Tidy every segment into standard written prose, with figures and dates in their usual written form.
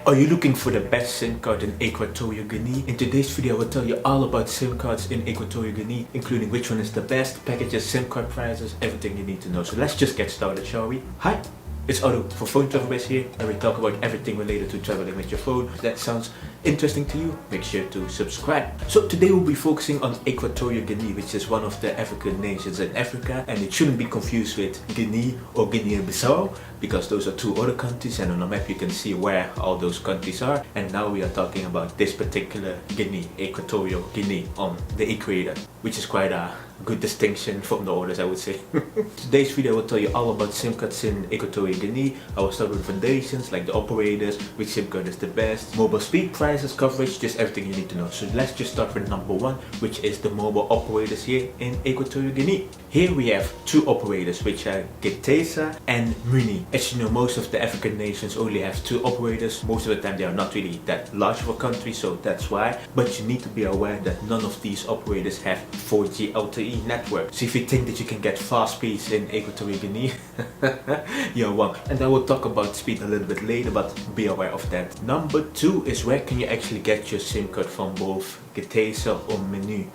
Are you looking for the best SIM card in Equatorial Guinea? In today's video I will tell you all about SIM cards in Equatorial Guinea, including which one is the best, packages, SIM card prices, everything you need to know. So let's just get started, shall we? Hi! It's Otto for Phone Travelers here, and we talk about everything related to traveling with your phone. If that sounds interesting to you, make sure to subscribe. So today we'll be focusing on Equatorial Guinea, which is one of the African nations in Africa, and it shouldn't be confused with Guinea or Guinea-Bissau, because those are two other countries, and on the map you can see where all those countries are. And now we are talking about this particular Guinea, Equatorial Guinea, on the equator, which is quite a good distinction from the others, I would say. Today's video will tell you all about SIM cards in Equatorial Guinea. I will start with foundations like the operators, which SIM card is the best, mobile speed, prices, coverage, just everything you need to know. So let's just start with number one, which is the mobile operators here in Equatorial Guinea. Here we have two operators, which are Getesa and Muni. As you know, most of the African nations only have two operators. Most of the time they are not really that large of a country, so that's why. But you need to be aware that none of these operators have 4G LTE network. So if you think that you can get fast speeds in Equatorial Guinea, you're wrong. And I will talk about speed a little bit later, but be aware of that. Number two is where can you actually get your SIM card from both Getesa or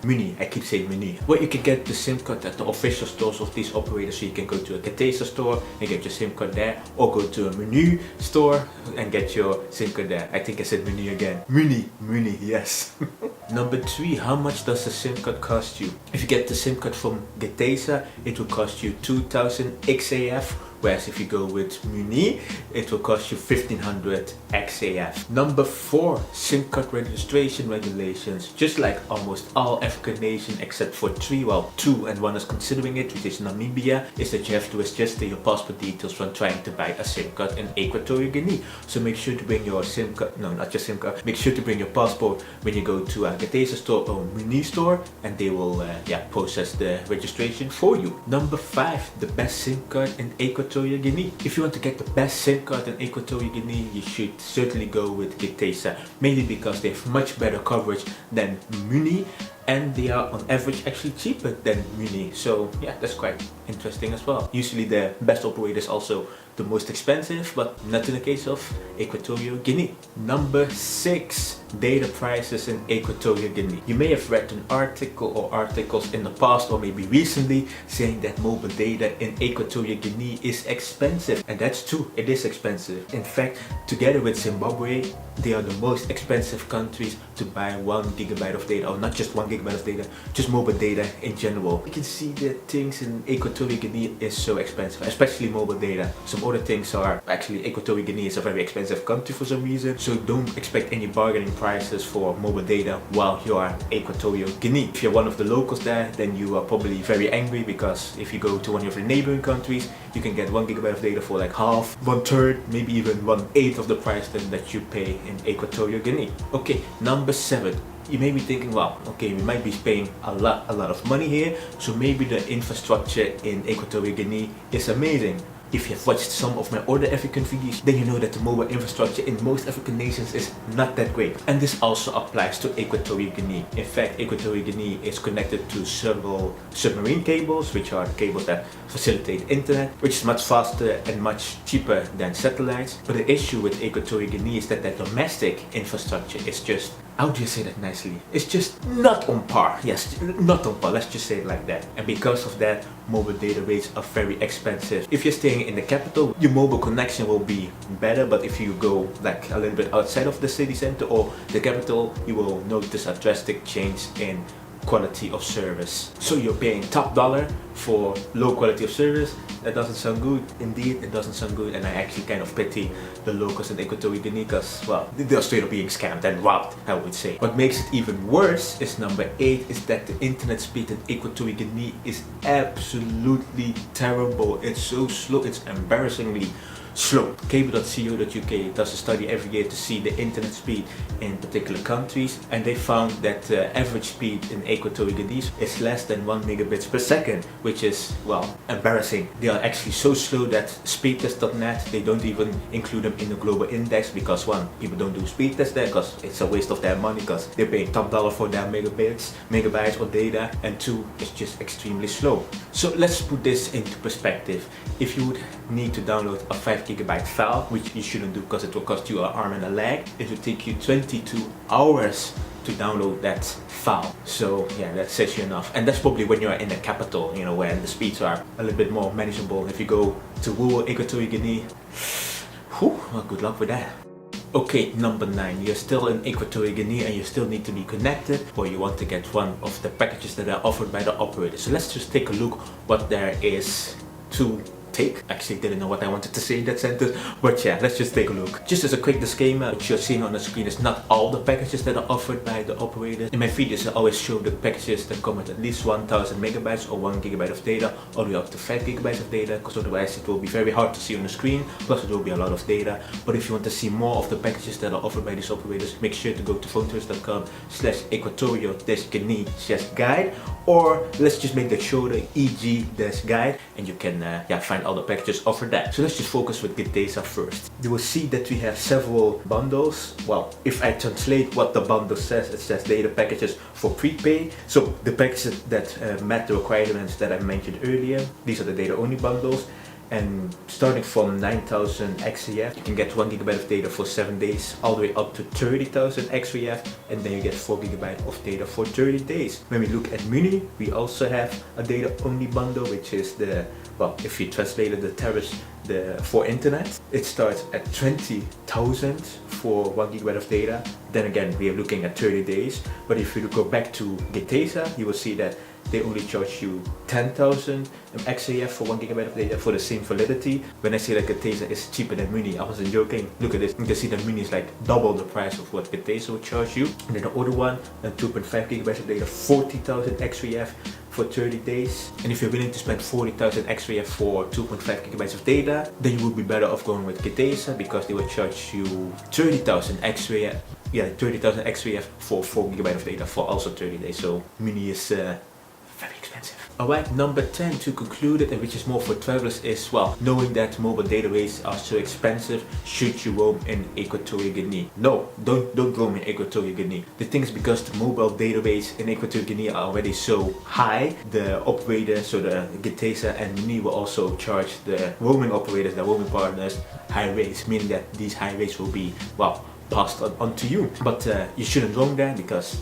Muni. I keep saying Muni. Well, you can get the SIM card at the official stores of these operators. So you can go to a Getesa store and get your SIM card there, or go to a Muni store and get your SIM card there. I think I said Muni again. Muni, yes. Number three, how much does the SIM card cost you? If you get the SIM card from Getesa, it will cost you 2000 XAF. Whereas if you go with Muni, it will cost you 1500 XAF. Number four, SIM card registration regulations. Just like almost all African nations except for three, well, two and one is considering it, which is Namibia, is that you have to register your passport details when trying to buy a SIM card in Equatorial Guinea. So make sure to bring your SIM card, no, not your SIM card, make sure to bring your passport when you go to a Getesa store or Muni store, and they will process the registration for you. Number five, the best SIM card in Equatorial Guinea. If you want to get the best SIM card in Equatorial Guinea, you should certainly go with Getesa, mainly because they have much better coverage than Muni, and they are on average actually cheaper than Muni. So yeah, that's quite interesting as well. Usually the best operator is also the most expensive, but not in the case of Equatorial Guinea. Number six, data prices in Equatorial Guinea. You may have read an article or articles in the past or maybe recently saying that mobile data in Equatorial Guinea is expensive, and that's true, it is expensive. In fact, together with Zimbabwe, they are the most expensive countries to buy 1 gigabyte of data, or not just 1 gigabyte of data, just mobile data in general. You can see that things in Equatorial Guinea is so expensive, especially mobile data. Some other things are, actually Equatorial Guinea is a very expensive country for some reason, so don't expect any bargaining prices for mobile data while you are Equatorial Guinea. If you're one of the locals there, then you are probably very angry, because if you go to one of the neighboring countries, you can get 1 gigabyte of data for like half, 1/3, maybe even 1/8 of the price that you pay in Equatorial Guinea. Okay, number seven. You may be thinking, well, okay, we might be paying a lot of money here, so maybe the infrastructure in Equatorial Guinea is amazing. If you have watched some of my other African videos, then you know that the mobile infrastructure in most African nations is not that great. And this also applies to Equatorial Guinea. In fact, Equatorial Guinea is connected to several submarine cables, which are cables that facilitate internet, which is much faster and much cheaper than satellites. But the issue with Equatorial Guinea is that the domestic infrastructure is just, how do you say that nicely? It's just not on par. Yes, not on par. Let's just say it like that. And because of that, mobile data rates are very expensive. If you're staying in the capital, your mobile connection will be better, but if you go like a little bit outside of the city center or the capital, you will notice a drastic change in quality of service. So you're paying top dollar for low quality of service. That doesn't sound good. Indeed, it doesn't sound good, and I actually kind of pity the locals in Equatorial Guinea, because, well, they're straight up being scammed and robbed, I would say. What makes it even worse is number 8, is that the internet speed in Equatorial Guinea is absolutely terrible. It's so slow, it's embarrassingly slow. Cable.co.uk does a study every year to see the internet speed in particular countries, and they found that the average speed in Equatorial Guinea is less than 1 megabits per second, which is, well, embarrassing. They are actually so slow that speedtest.net, they don't even include them in the global index, because one, people don't do speed tests there because it's a waste of their money, because they're paying top dollar for their megabytes of data, and two, it's just extremely slow. So let's put this into perspective. If you would need to download a 5 GB file, which you shouldn't do because it will cost you an arm and a leg. It will take you 22 hours to download that file. So yeah, that says you enough. And that's probably when you're in the capital, you know, where the speeds are a little bit more manageable. If you go to rural Equatorial Guinea, well, good luck with that. Okay, number 9. You're still in Equatorial Guinea and you still need to be connected, or you want to get one of the packages that are offered by the operator. So let's just take a look what there is to take. Actually, didn't know what I wanted to say in that sentence, but yeah, let's just take a look. Just as a quick disclaimer, what you're seeing on the screen is not all the packages that are offered by the operator. In my videos, I always show the packages that come with at least 1000 megabytes or 1 gigabyte of data, all the way up to 5 gigabytes of data, because otherwise it will be very hard to see on the screen, plus it will be a lot of data. But if you want to see more of the packages that are offered by these operators, make sure to go to phonetrace.com/Equatorial-Guide, or let's just make that shorter, EG-Guide, and you can find all the packages offered that. So let's just focus with Getesa first. You will see that we have several bundles. Well, if I translate what the bundle says, it says data packages for prepay. So the packages that met the requirements that I mentioned earlier, these are the data only bundles. And starting from 9000 XEF, you can get 1 gigabyte of data for 7 days, all the way up to 30,000 XEF, and then you get 4 gigabyte of data for 30 days. When we look at Muni, we also have a data only bundle, which is the, well, if you translated the tariffs for internet, it starts at 20,000 for 1 gigabyte of data. Then again, we are looking at 30 days. But if you go back to Getesa, you will see that they only charge you 10,000 XAF for 1 gigabyte of data for the same validity. When I say that Getesa is cheaper than Muni, I wasn't joking. Look at this. You can see that Muni is like double the price of what Getesa would charge you. And then the other one, 2.5 gigabytes of data, 40,000 XAF for 30 days. And if you're willing to spend 40,000 XAF for 2.5 gigabytes of data, then you would be better off going with Getesa, because they will charge you 30,000 XAF. Yeah, 30,000 XAF for 4 gigabytes of data for also 30 days. So Muni is very expensive. Alright, number 10 to conclude it, and which is more for travelers, is, well, knowing that mobile data rates are so expensive, should you roam in Equatorial Guinea? No, don't roam in Equatorial Guinea. The thing is, because the mobile data rates in Equatorial Guinea are already so high, the operators, so the Getesa and Muni, will also charge the roaming operators, the roaming partners, high rates, meaning that these high rates will be, well, passed on to you. But you shouldn't roam there, because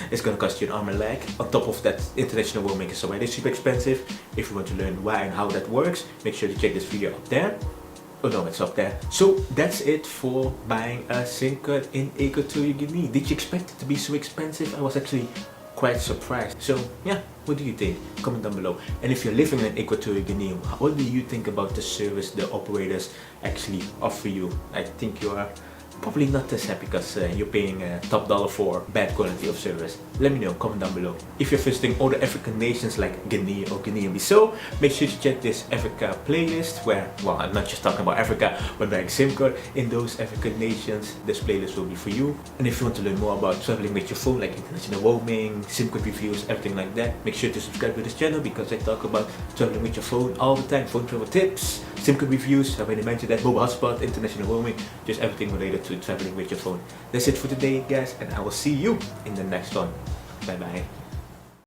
it's gonna cost you an arm and leg. On top of that, international roaming is already super expensive. If you want to learn why and how that works, make sure to check this video up there. Oh no, it's up there. So that's it for buying a SIM card in Equatorial Guinea. Did you expect it to be so expensive? I was actually quite surprised. So yeah, what do you think? Comment down below. And if you're living in Equatorial Guinea, what do you think about the service the operators actually offer you? I think you are probably not as happy, because you're paying top dollar for bad quality of service. Let me know, comment down below. If you're visiting other African nations like Guinea or Guinea-Bissau, make sure to check this Africa playlist, where, well, I'm not just talking about Africa, but buying SIM card in those African nations. This playlist will be for you. And if you want to learn more about traveling with your phone, like international roaming, SIM card reviews, everything like that, make sure to subscribe to this channel, because I talk about traveling with your phone all the time. Phone travel tips, SIM card reviews, I already mentioned that, mobile hotspot, international roaming, just everything related to traveling with your phone. That's it for today, guys, and I will see you in the next one. Bye bye.